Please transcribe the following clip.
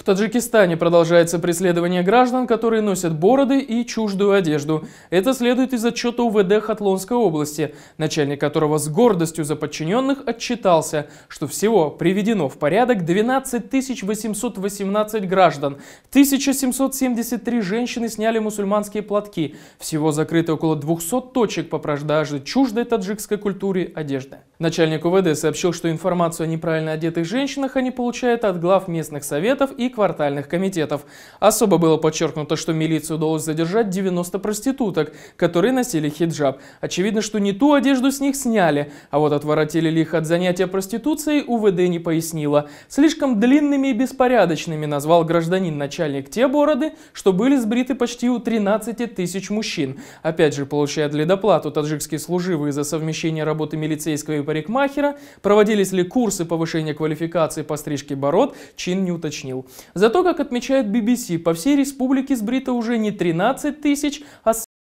В Таджикистане продолжается преследование граждан, которые носят бороды и чуждую одежду. Это следует из отчета УВД Хатлонской области, начальник которого с гордостью за подчиненных отчитался, что всего приведено в порядок 12 818 граждан, 1773 женщины сняли мусульманские платки, всего закрыто около 200 точек по продаже чуждой таджикской культуре одежды. Начальник УВД сообщил, что информацию о неправильно одетых женщинах они получают от глав местных советов и квартальных комитетов. Особо было подчеркнуто, что милиции удалось задержать 90 проституток, которые носили хиджаб. Очевидно, что не ту одежду с них сняли, а вот отворотили ли их от занятия проституцией, УВД не пояснило. Слишком длинными и беспорядочными назвал гражданин-начальник те бороды, что были сбриты почти у 13 тысяч мужчин. Опять же, получая ледоплату таджикские служивые за совмещение работы милицейского и парикмахера, проводились ли курсы повышения квалификации по стрижке бород, чин не уточнил. Зато, как отмечает BBC, по всей республике сбрито уже не 13 тысяч, а